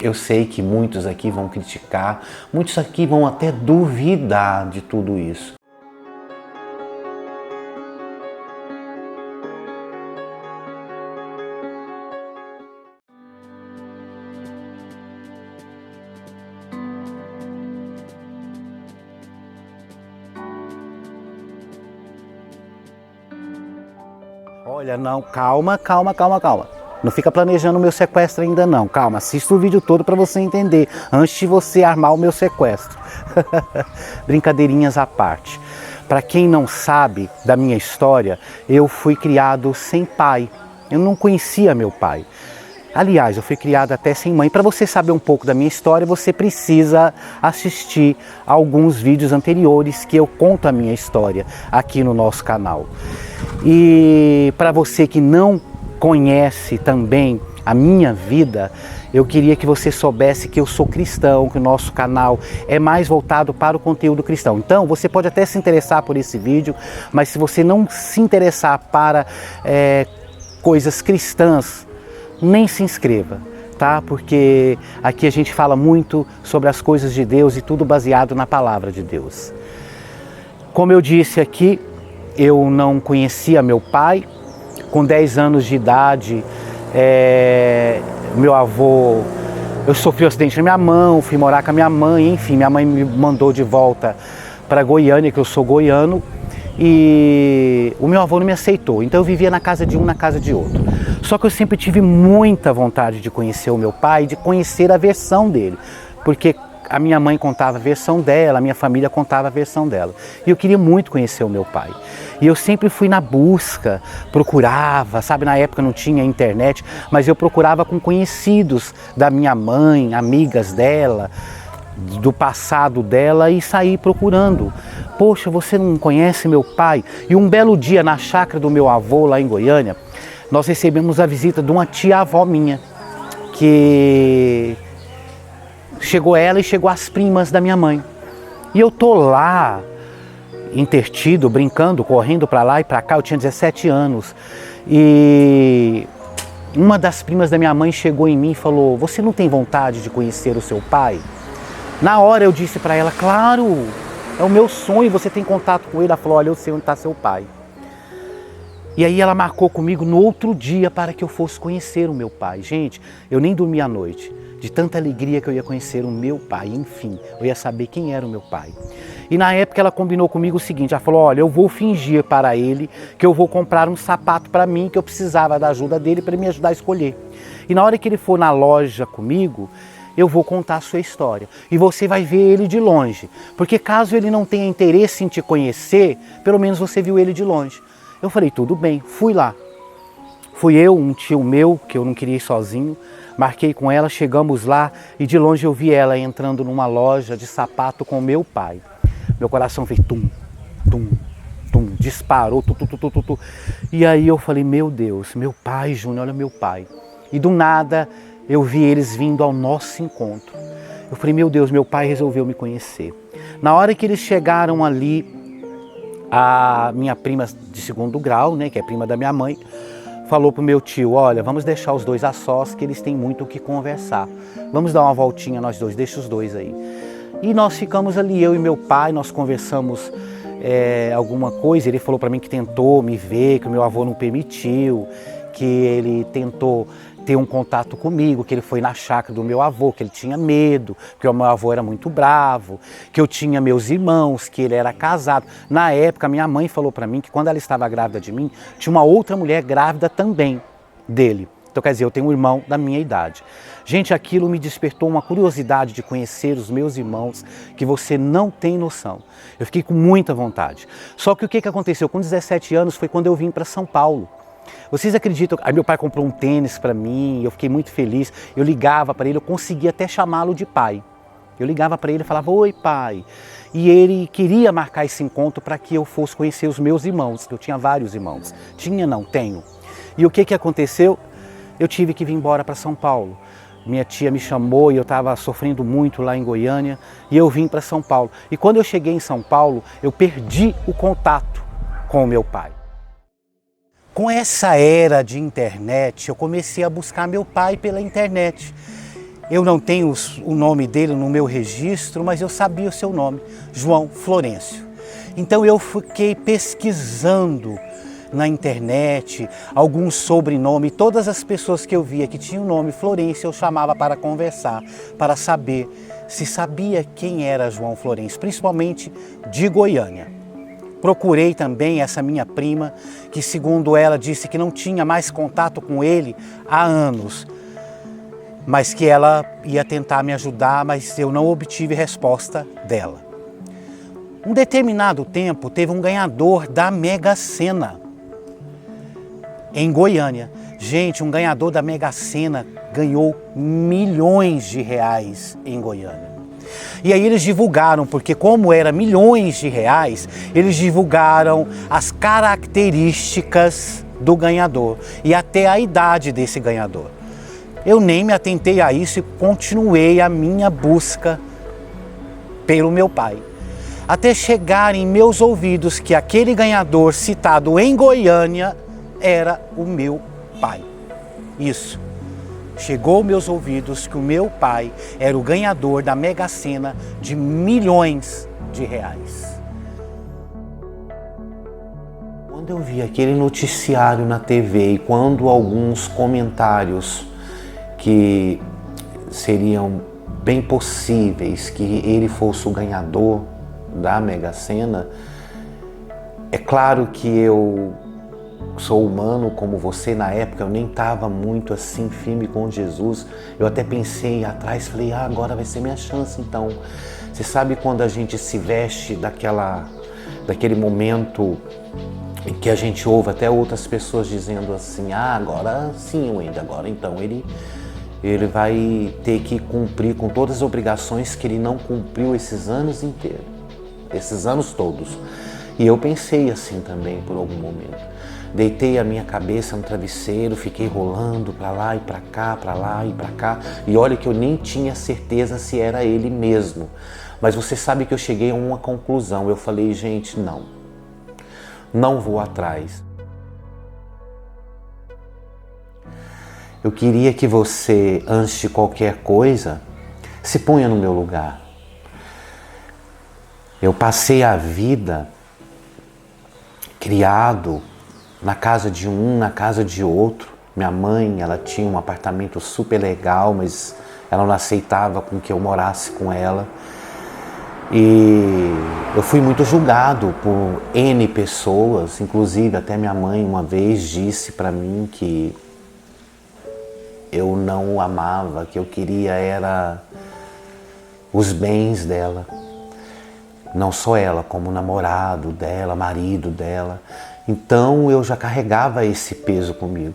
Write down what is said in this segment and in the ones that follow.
Eu sei que muitos aqui vão criticar, muitos aqui vão até duvidar de tudo isso. Olha, não, calma. Não fica planejando o meu sequestro ainda não. Calma, assista o vídeo todo para você entender, antes de você armar o meu sequestro. Brincadeirinhas à parte. Para quem não sabe da minha história, eu fui criado sem pai. Eu não conhecia meu pai. Aliás, eu fui criado até sem mãe. Para você saber um pouco da minha história, você precisa assistir alguns vídeos anteriores que eu conto a minha história aqui no nosso canal. E para você que não conhece também a minha vida, eu queria que você soubesse que eu sou cristão, que o nosso canal é mais voltado para o conteúdo cristão. Então, você pode até se interessar por esse vídeo, mas se você não se interessar para coisas cristãs, nem se inscreva, tá? Porque aqui a gente fala muito sobre as coisas de Deus e tudo baseado na palavra de Deus. Como eu disse aqui, eu não conhecia meu pai. Com 10 anos de idade, meu avô, eu sofri um acidente na minha mão, fui morar com a minha mãe, enfim, minha mãe me mandou de volta para Goiânia, que eu sou goiano, e o meu avô não me aceitou, então eu vivia na casa de um, na casa de outro. Só que eu sempre tive muita vontade de conhecer o meu pai, de conhecer a versão dele, porque a minha mãe contava a versão dela, a minha família contava a versão dela. E eu queria muito conhecer o meu pai. E eu sempre fui na busca, procurava, sabe, na época não tinha internet, mas eu procurava com conhecidos da minha mãe, amigas dela, do passado dela, e saí procurando. Poxa, você não conhece meu pai? E um belo dia, na chácara do meu avô, lá em Goiânia, nós recebemos a visita de uma tia-avó minha, que chegou ela e chegou as primas da minha mãe. E eu tô lá, intertido, brincando, correndo para lá e para cá, eu tinha 17 anos. E uma das primas da minha mãe chegou em mim e falou: você não tem vontade de conhecer o seu pai? Na hora eu disse para ela: claro, é o meu sonho, você tem contato com ele? Ela falou: olha, eu sei onde está seu pai. E aí ela marcou comigo no outro dia para que eu fosse conhecer o meu pai. Gente, eu nem dormi à noite, de tanta alegria que eu ia conhecer o meu pai. Enfim, eu ia saber quem era o meu pai. E na época ela combinou comigo o seguinte, ela falou: olha, eu vou fingir para ele que eu vou comprar um sapato para mim, que eu precisava da ajuda dele para me ajudar a escolher. E na hora que ele for na loja comigo, eu vou contar a sua história. E você vai ver ele de longe. Porque caso ele não tenha interesse em te conhecer, pelo menos você viu ele de longe. Eu falei: tudo bem, fui lá. Fui eu, um tio meu, que eu não queria ir sozinho, marquei com ela, chegamos lá e de longe eu vi ela entrando numa loja de sapato com o meu pai. Meu coração fez tum, tum, tum, disparou, tum, tum, tum, tum, tum. E aí eu falei: meu Deus, meu pai, Júnior, olha meu pai. E do nada eu vi eles vindo ao nosso encontro. Eu falei: meu Deus, meu pai resolveu me conhecer. Na hora que eles chegaram ali, a minha prima de segundo grau, né, que é prima da minha mãe, falou pro meu tio: olha, vamos deixar os dois a sós, que eles têm muito o que conversar. Vamos dar uma voltinha nós dois, deixa os dois aí. E nós ficamos ali, eu e meu pai, nós conversamos alguma coisa. Ele falou para mim que tentou me ver, que o meu avô não permitiu, que ele tentou ter um contato comigo, que ele foi na chácara do meu avô, que ele tinha medo, porque o meu avô era muito bravo, que eu tinha meus irmãos, que ele era casado. Na época, minha mãe falou para mim que quando ela estava grávida de mim, tinha uma outra mulher grávida também dele. Então, quer dizer, eu tenho um irmão da minha idade. Gente, aquilo me despertou uma curiosidade de conhecer os meus irmãos, que você não tem noção. Eu fiquei com muita vontade. Só que o que aconteceu? Com 17 anos foi quando eu vim para São Paulo. Vocês acreditam? Aí meu pai comprou um tênis para mim, eu fiquei muito feliz. Eu ligava para ele, eu conseguia até chamá-lo de pai. Eu ligava para ele e falava: oi, pai. E ele queria marcar esse encontro para que eu fosse conhecer os meus irmãos, que eu tinha vários irmãos. Tinha não, tenho. E o que aconteceu? Eu tive que vir embora para São Paulo. Minha tia me chamou e eu estava sofrendo muito lá em Goiânia e eu vim para São Paulo. E quando eu cheguei em São Paulo, eu perdi o contato com o meu pai. Com essa era de internet, eu comecei a buscar meu pai pela internet. Eu não tenho o nome dele no meu registro, mas eu sabia o seu nome, João Florencio. Então eu fiquei pesquisando na internet alguns sobrenomes. Todas as pessoas que eu via que tinham o nome Florencio eu chamava para conversar, para saber se sabia quem era João Florencio, principalmente de Goiânia. Procurei também essa minha prima, que segundo ela disse que não tinha mais contato com ele há anos, mas que ela ia tentar me ajudar, mas eu não obtive resposta dela. Um determinado tempo teve um ganhador da Mega Sena em Goiânia. Gente, um ganhador da Mega Sena ganhou milhões de reais em Goiânia. E aí eles divulgaram, porque como era milhões de reais, eles divulgaram as características do ganhador e até a idade desse ganhador. Eu nem me atentei a isso e continuei a minha busca pelo meu pai. Até chegar em meus ouvidos que aquele ganhador citado em Goiânia era o meu pai. Isso. Chegou aos meus ouvidos que o meu pai era o ganhador da Mega Sena de milhões de reais. Quando eu vi aquele noticiário na TV e quando alguns comentários que seriam bem possíveis que ele fosse o ganhador da Mega Sena, é claro que eu sou humano como você, na época eu nem estava muito assim firme com Jesus, eu até pensei atrás, falei, agora vai ser minha chance então. Você sabe quando a gente se veste daquele momento em que a gente ouve até outras pessoas dizendo assim, agora sim, Wendel, agora então ele vai ter que cumprir com todas as obrigações que ele não cumpriu esses anos inteiros, esses anos todos. E eu pensei assim também por algum momento. Deitei a minha cabeça no travesseiro, fiquei rolando para lá e para cá, para lá e para cá. E olha que eu nem tinha certeza se era ele mesmo. Mas você sabe que eu cheguei a uma conclusão. Eu falei, gente, não vou atrás. Eu queria que você, antes de qualquer coisa, se ponha no meu lugar. Eu passei a vida criado na casa de um, na casa de outro. Minha mãe, ela tinha um apartamento super legal, mas ela não aceitava com que eu morasse com ela. E eu fui muito julgado por N pessoas, inclusive até minha mãe uma vez disse para mim que eu não o amava, que eu queria era os bens dela. Não só ela, como o namorado dela, marido dela. Então eu já carregava esse peso comigo.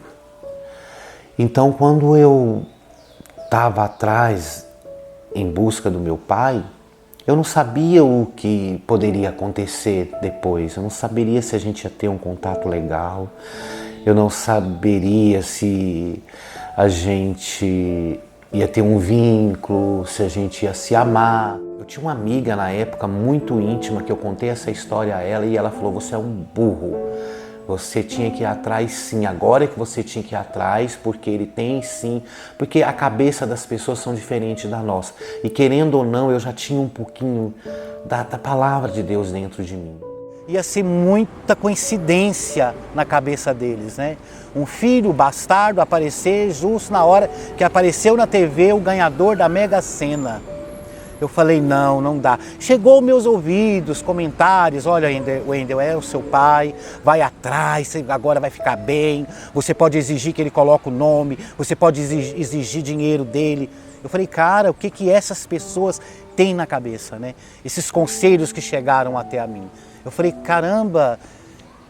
Então quando eu estava atrás em busca do meu pai, eu não sabia o que poderia acontecer depois. Eu não saberia se a gente ia ter um contato legal. Eu não saberia se a gente ia ter um vínculo, se a gente ia se amar. Eu tinha uma amiga na época muito íntima que eu contei essa história a ela e ela falou, você é um burro, você tinha que ir atrás sim, agora é que você tinha que ir atrás, porque ele tem sim, porque a cabeça das pessoas são diferentes da nossa. E querendo ou não, eu já tinha um pouquinho da palavra de Deus dentro de mim. Ia ser muita coincidência na cabeça deles, né? Um filho bastardo aparecer justo na hora que apareceu na TV o ganhador da Mega Sena. Eu falei, não dá. Chegou aos meus ouvidos comentários, olha, Wendel, é o seu pai, vai atrás, agora vai ficar bem, você pode exigir que ele coloque o nome, você pode exigir dinheiro dele. Eu falei, cara, o que essas pessoas têm na cabeça, né? Esses conselhos que chegaram até a mim. Eu falei, caramba,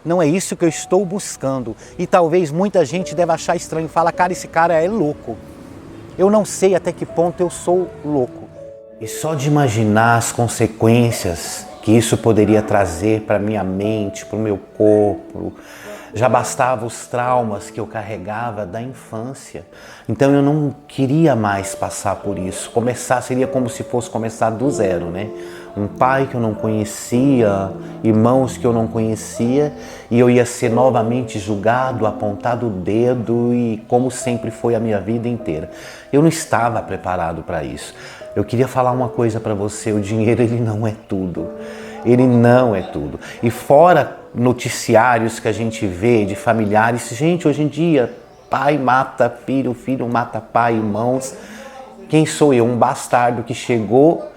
não é isso que eu estou buscando. E talvez muita gente deve achar estranho, fala, cara, esse cara é louco. Eu não sei até que ponto eu sou louco. E só de imaginar as consequências que isso poderia trazer para minha mente, para o meu corpo, Já bastava os traumas que eu carregava da infância. Então eu não queria mais passar por isso. Começar seria como se fosse começar do zero, né? Um pai que eu não conhecia, irmãos que eu não conhecia, e eu ia ser novamente julgado, apontado o dedo, e como sempre foi a minha vida inteira. Eu não estava preparado para isso. Eu queria falar uma coisa para você: o dinheiro, ele não é tudo. Ele não é tudo. E fora noticiários que a gente vê de familiares, gente, hoje em dia, pai mata filho, filho mata pai, irmãos. Quem sou eu? Um bastardo que chegou.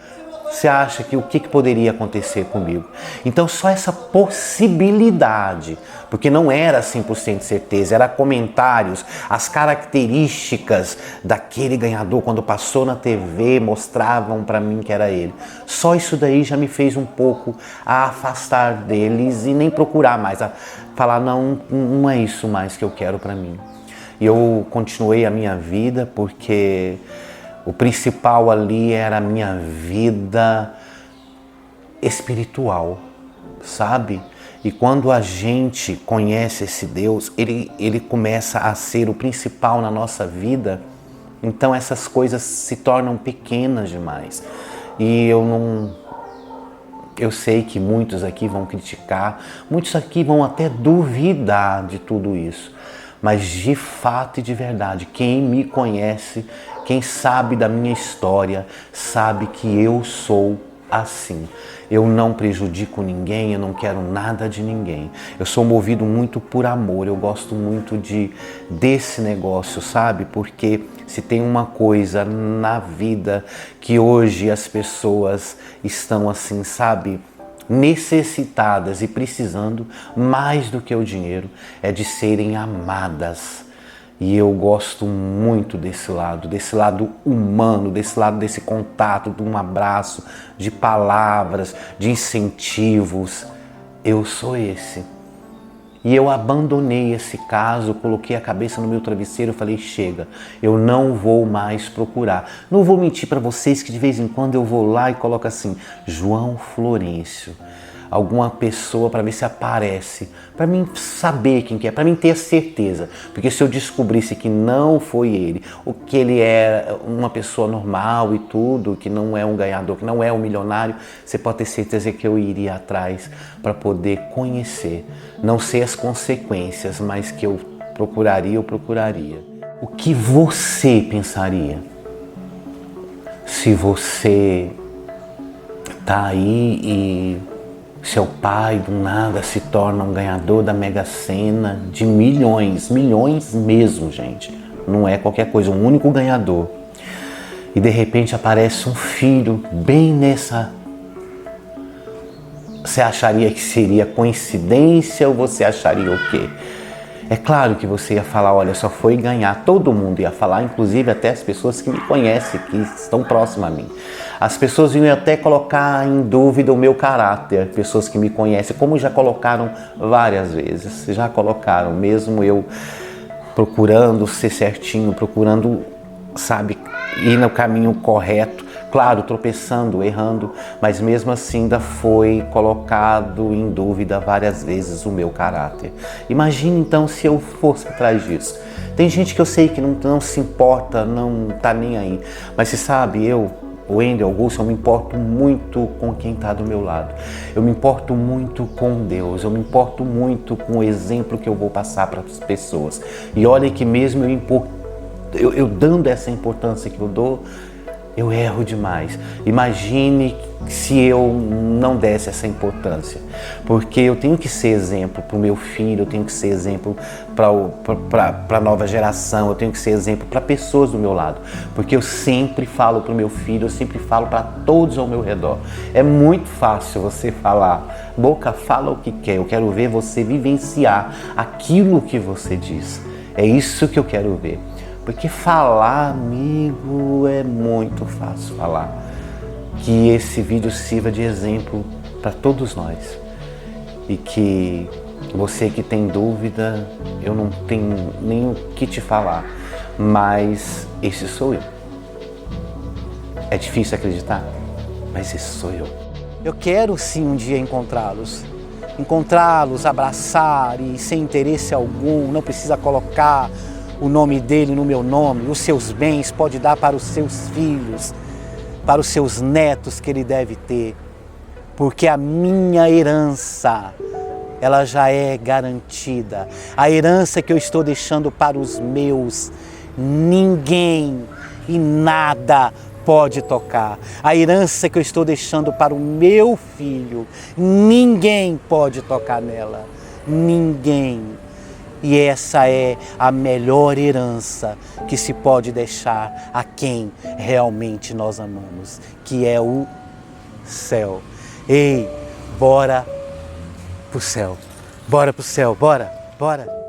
Você acha que o que poderia acontecer comigo? Então só essa possibilidade, porque não era 100% certeza, era comentários, as características daquele ganhador quando passou na TV mostravam para mim que era ele. Só isso daí já me fez um pouco a afastar deles e nem procurar mais, a falar não é isso mais que eu quero para mim. E eu continuei a minha vida porque o principal ali era a minha vida espiritual, sabe? E quando a gente conhece esse Deus, ele começa a ser o principal na nossa vida, então essas coisas se tornam pequenas demais. E eu sei que muitos aqui vão criticar, muitos aqui vão até duvidar de tudo isso. Mas de fato e de verdade, quem me conhece, quem sabe da minha história, sabe que eu sou assim. Eu não prejudico ninguém, eu não quero nada de ninguém. Eu sou movido muito por amor, eu gosto muito desse negócio, sabe? Porque se tem uma coisa na vida que hoje as pessoas estão assim, sabe? Necessitadas e precisando mais do que o dinheiro, é de serem amadas. E eu gosto muito desse lado humano, desse lado desse contato, de um abraço, de palavras, de incentivos. Eu sou esse. E eu abandonei esse caso, coloquei a cabeça no meu travesseiro e falei: chega, eu não vou mais procurar. Não vou mentir para vocês que de vez em quando eu vou lá e coloco assim, João Florencio, alguma pessoa, para ver se aparece, para mim saber quem que é, para mim ter a certeza. Porque se eu descobrisse que não foi ele, ou que ele é uma pessoa normal e tudo, que não é um ganhador, que não é um milionário, você pode ter certeza que eu iria atrás para poder conhecer. Não sei as consequências, mas que eu procuraria. O que você pensaria se você tá aí e seu pai do nada se torna um ganhador da Mega Sena de milhões mesmo, gente. Não é qualquer coisa, um único ganhador. E de repente aparece um filho bem nessa... Você acharia que seria coincidência ou você acharia o quê? É claro que você ia falar, olha, só foi ganhar, todo mundo ia falar, inclusive até as pessoas que me conhecem, que estão próximas a mim. As pessoas iam até colocar em dúvida o meu caráter, pessoas que me conhecem, como já colocaram várias vezes, já colocaram, mesmo eu procurando ser certinho, procurando, sabe, ir no caminho correto, claro, tropeçando, errando, mas mesmo assim ainda foi colocado em dúvida várias vezes o meu caráter. Imagine então se eu fosse atrás disso. Tem gente que eu sei que não se importa, não tá nem aí, mas você sabe, eu, o Wendel Augusto, eu me importo muito com quem está do meu lado. Eu me importo muito com Deus, eu me importo muito com o exemplo que eu vou passar para as pessoas. E olha que mesmo eu dando essa importância que eu dou, eu erro demais. Imagine se eu não desse essa importância. Porque eu tenho que ser exemplo para o meu filho, eu tenho que ser exemplo para a nova geração, eu tenho que ser exemplo para pessoas do meu lado. Porque eu sempre falo para o meu filho, eu sempre falo para todos ao meu redor. É muito fácil você falar, boca fala o que quer, eu quero ver você vivenciar aquilo que você diz. É isso que eu quero ver. Porque falar, amigo, é muito fácil falar. Que esse vídeo sirva de exemplo para todos nós. E que você que tem dúvida, eu não tenho nem o que te falar, mas esse sou eu. É difícil acreditar, mas esse sou eu. Eu quero sim um dia encontrá-los. encontrá-los, abraçar e sem interesse algum, não precisa colocar o nome dele no meu nome, os seus bens pode dar para os seus filhos, para os seus netos que ele deve ter, porque a minha herança, ela já é garantida. A herança que eu estou deixando para os meus, ninguém e nada pode tocar. A herança que eu estou deixando para o meu filho, ninguém pode tocar nela. Ninguém. E essa é a melhor herança que se pode deixar a quem realmente nós amamos, que é o céu. Ei, bora pro céu. Bora pro céu, bora, bora.